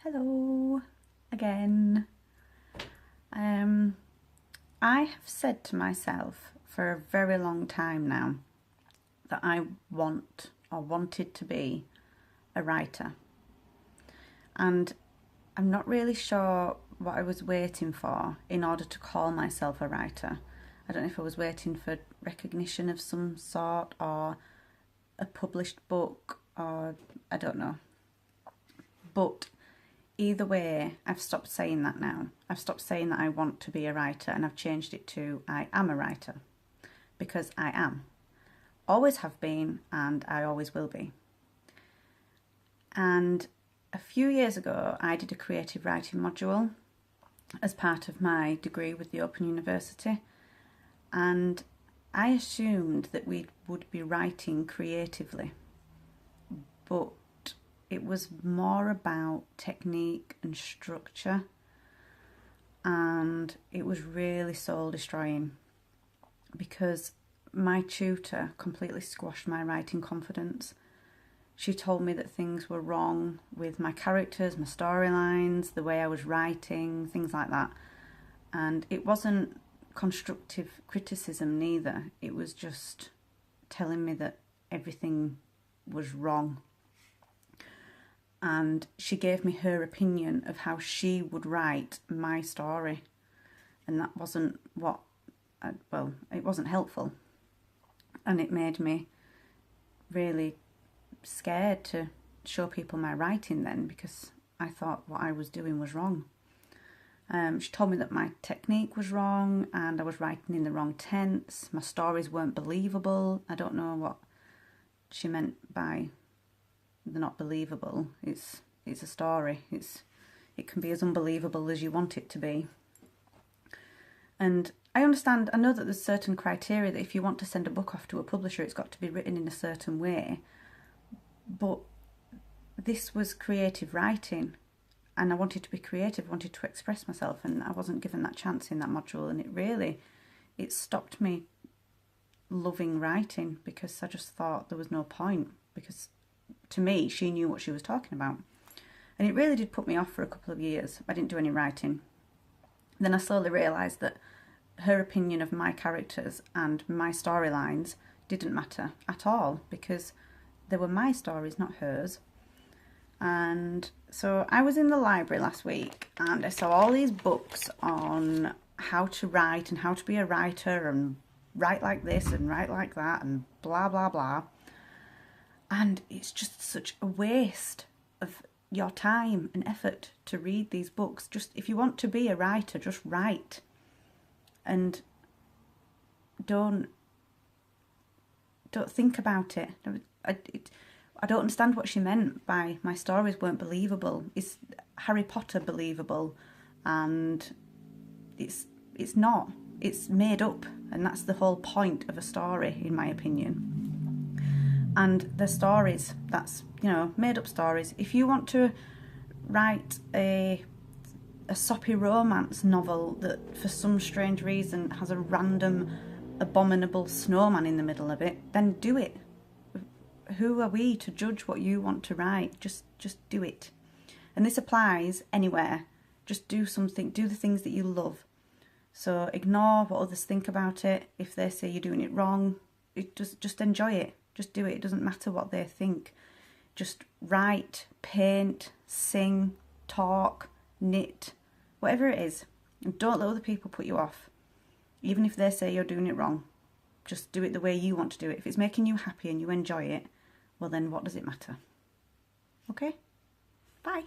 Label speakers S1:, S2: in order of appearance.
S1: Hello again. I have said to myself for a very long time now that I want or wanted to be a writer, and I'm not really sure what I was waiting for in order to call myself a writer. I don't know if I was waiting for recognition of some sort or a published book, or I don't know. But either way, I've stopped saying that now. I've stopped saying that I want to be a writer, and I've changed it to I am a writer, because I am. Always have been, and I always will be. And a few years ago, I did a creative writing module as part of my degree with the Open University, and I assumed that we would be writing creatively, but it was more about technique and structure, and it was really soul destroying because my tutor completely squashed my writing confidence. She told me that things were wrong with my characters, my storylines, the way I was writing, things like that. And it wasn't constructive criticism neither. It was just telling me that everything was wrong. And she gave me her opinion of how she would write my story. And that wasn't it wasn't helpful. And it made me really scared to show people my writing then, because I thought what I was doing was wrong. She told me that my technique was wrong and I was writing in the wrong tense. My stories weren't believable. I don't know what she meant by they're not believable. It's a story. It can be as unbelievable as you want it to be. And I know that there's certain criteria that if you want to send a book off to a publisher, it's got to be written in a certain way. But this was creative writing, and I wanted to be creative, wanted to express myself, and I wasn't given that chance in that module, and it stopped me loving writing, because I just thought there was no point, because to me, she knew what she was talking about. And it really did put me off for a couple of years. I didn't do any writing. Then I slowly realised that her opinion of my characters and my storylines didn't matter at all, because they were my stories, not hers. And so I was in the library last week and I saw all these books on how to write and how to be a writer and write like this and write like that and blah, blah, blah. And it's just such a waste of your time and effort to read these books. Just, if you want to be a writer, just write. And don't think about it. I don't understand what she meant by my stories weren't believable. Is Harry Potter believable? And it's not. It's made up, and that's the whole point of a story, in my opinion. And the stories, that's, made up stories. If you want to write a soppy romance novel that for some strange reason has a random abominable snowman in the middle of it, then do it. Who are we to judge what you want to write? Just do it. And this applies anywhere. Just do something, do the things that you love. So ignore what others think about it. If they say you're doing it wrong, just enjoy it. Just do it. It doesn't matter what they think. Just write, paint, sing, talk, knit, whatever it is. And don't let other people put you off. Even if they say you're doing it wrong, just do it the way you want to do it. If it's making you happy and you enjoy it, well then what does it matter? Okay? Bye.